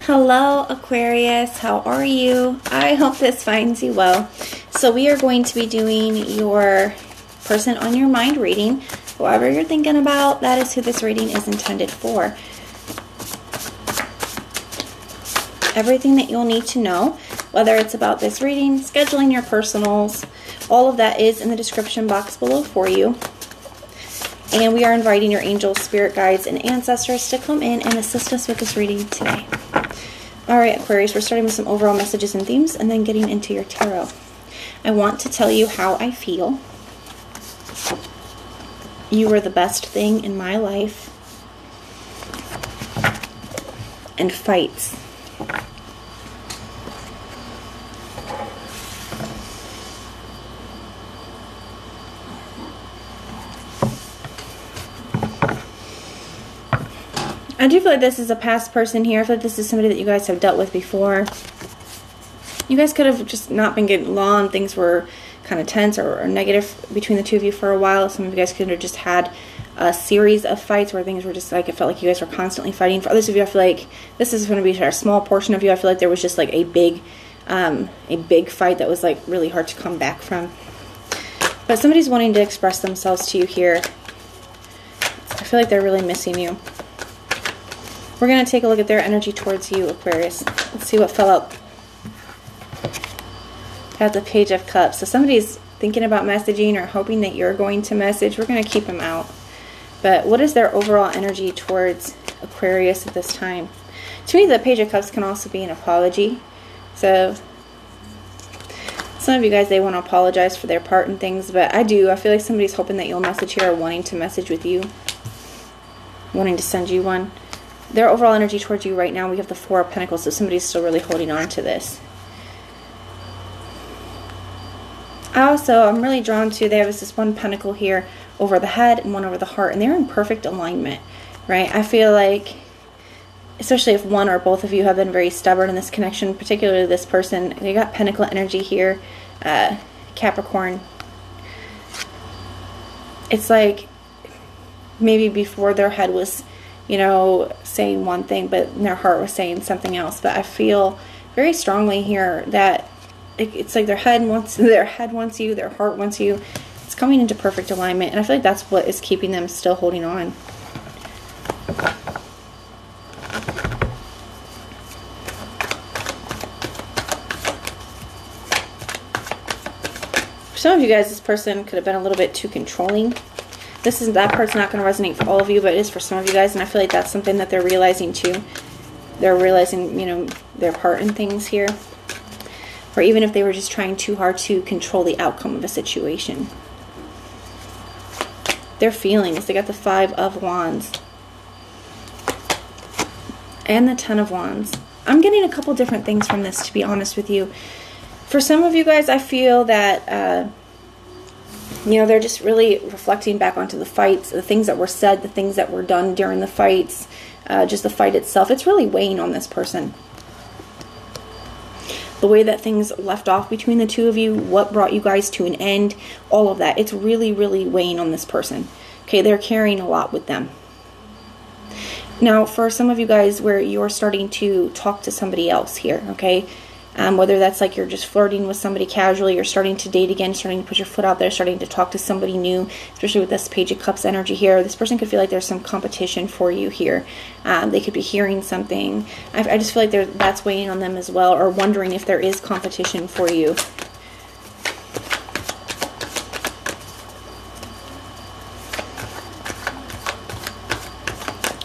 Hello Aquarius, how are you? I hope this finds you well. So we are going to be doing your person on your mind reading. Whoever you're thinking about, that is who this reading is intended for. Everything that you'll need to know, whether it's about this reading, scheduling your personals, all of that is in the description box below for you. And we are inviting your angels, spirit guides, and ancestors to come in and assist us with this reading today. Alright, Aquarius, we're starting with some overall messages and themes and then getting into your tarot. I want to tell you how I feel. You are the best thing in my life. And fights. I do feel like this is a past person here. I feel like this is somebody that you guys have dealt with before. You guys could have just not been getting along. Things were kind of tense or negative between the two of you for a while. Some of you guys could have just had a series of fights where things were just like, it felt like you guys were constantly fighting. For others of you, I feel like this is going to be a small portion of you. I feel like there was just like a big fight that was like really hard to come back from. But somebody's wanting to express themselves to you here. I feel like they're really missing you. We're going to take a look at their energy towards you, Aquarius. Let's see what fell out. Got the Page of Cups. So somebody's thinking about messaging or hoping that you're going to message. We're going to keep them out. But what is their overall energy towards Aquarius at this time? To me, the Page of Cups can also be an apology. So some of you guys, they want to apologize for their part in things. But I feel like somebody's hoping that you'll message here or wanting to message with you. Wanting to send you one. Their overall energy towards you right now, we have the Four of Pentacles, so somebody's still really holding on to this. I'm really drawn to, they have this one pentacle here over the head and one over the heart, and they're in perfect alignment, right? I feel like, especially if one or both of you have been very stubborn in this connection, particularly this person, they got pentacle energy here, Capricorn. It's like maybe before their head was, you know, saying one thing, but their heart was saying something else. But I feel very strongly here that it's like their head wants you, their heart wants you. It's coming into perfect alignment, and I feel like that's what is keeping them still holding on. For some of you guys, this person could have been a little bit too controlling. That part's not going to resonate for all of you, but it is for some of you guys, and I feel like that's something that they're realizing too. They're realizing, you know, their part in things here. Or even if they were just trying too hard to control the outcome of a situation. Their feelings, they got the Five of Wands. And the Ten of Wands. I'm getting a couple different things from this, to be honest with you. For some of you guys, I feel that you know, they're just really reflecting back onto the fights, the things that were said, the things that were done during the fights, just the fight itself. It's really weighing on this person. The way that things left off between the two of you, what brought you guys to an end, all of that. It's really, really weighing on this person. Okay, they're carrying a lot with them. Now, for some of you guys where you're starting to talk to somebody else here, okay, whether that's like you're just flirting with somebody casually, you're starting to date again, starting to put your foot out there, starting to talk to somebody new, especially with this Page of Cups energy here. This person could feel like there's some competition for you here. They could be hearing something. I just feel like that's weighing on them as well, or wondering if there is competition for you.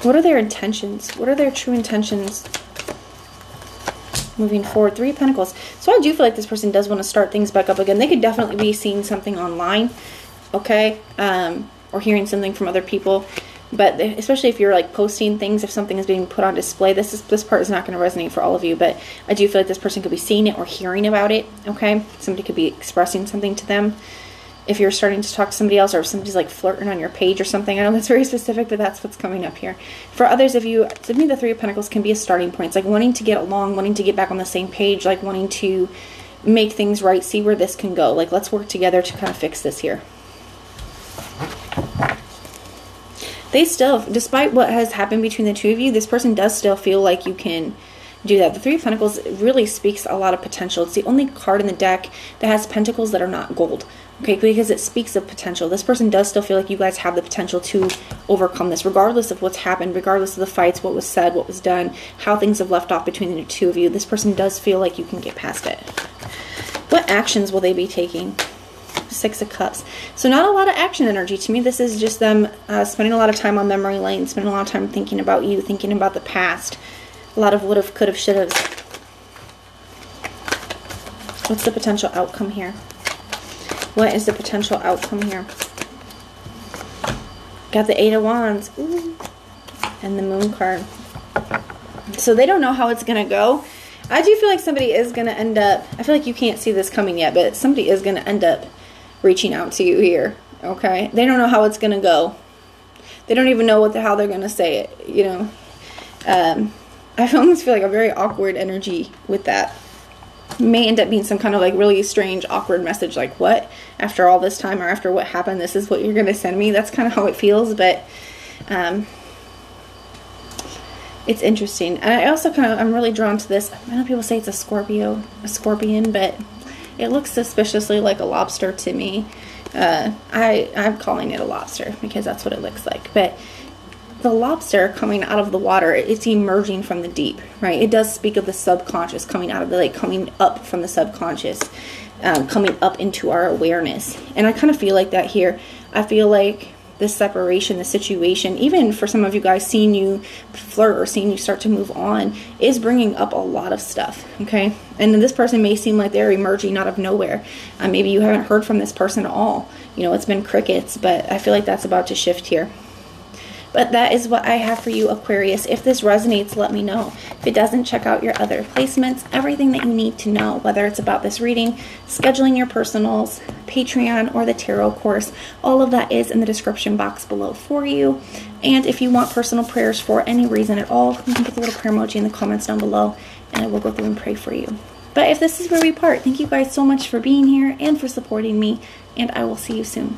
What are their intentions? What are their true intentions moving forward? Three of Pentacles. So I do feel like this person does want to start things back up again. They could definitely be seeing something online, okay, or hearing something from other people. But especially if you're like posting things, if something is being put on display, this part is not going to resonate for all of you. But I do feel like this person could be seeing it or hearing about it, okay? Somebody could be expressing something to them. If you're starting to talk to somebody else, or if somebody's like flirting on your page or something. I know that's very specific, but that's what's coming up here. For others of you, to me, the Three of Pentacles can be a starting point. It's like wanting to get along, wanting to get back on the same page, like wanting to make things right, see where this can go. Like, let's work together to kind of fix this here. They still, despite what has happened between the two of you, this person does still feel like you can do that. The Three of Pentacles really speaks a lot of potential. It's the only card in the deck that has pentacles that are not gold. Okay, because it speaks of potential. This person does still feel like you guys have the potential to overcome this, regardless of what's happened, regardless of the fights, what was said, what was done, how things have left off between the two of you. This person does feel like you can get past it. What actions will they be taking? Six of Cups. So not a lot of action energy. To me, this is just them spending a lot of time on memory lane, spending a lot of time thinking about you, thinking about the past. A lot of would have, could have, should have. What's the potential outcome here? What is the potential outcome here? Got the Eight of Wands. Ooh. And the Moon card. So they don't know how it's going to go. I do feel like somebody is going to end up, I feel like you can't see this coming yet, but somebody is going to end up reaching out to you here. Okay? They don't know how it's going to go. They don't even know how they're going to say it, you know. I almost feel like a very awkward energy with that. May end up being some kind of like really strange, awkward message, like, what? After all this time, or after what happened, this is what you're going to send me? That's kind of how it feels, but it's interesting. And I also I'm really drawn to this. I know people say it's a scorpion, but it looks suspiciously like a lobster to me. I'm calling it a lobster because that's what it looks like. But the lobster coming out of the water, it's emerging from the deep, right? It does speak of the subconscious coming out of the lake, coming up from the subconscious, coming up into our awareness. And I kind of feel like that here. I feel like this separation, the situation, even for some of you guys, seeing you flirt or seeing you start to move on is bringing up a lot of stuff, okay? And then this person may seem like they're emerging out of nowhere. Maybe you haven't heard from this person at all. You know, it's been crickets, but I feel like that's about to shift here. But that is what I have for you, Aquarius. If this resonates, let me know. If it doesn't, check out your other placements. Everything that you need to know, whether it's about this reading, scheduling your personals, Patreon, or the tarot course, all of that is in the description box below for you. And if you want personal prayers for any reason at all, you can put the little prayer emoji in the comments down below, and I will go through and pray for you. But if this is where we part, thank you guys so much for being here and for supporting me, and I will see you soon.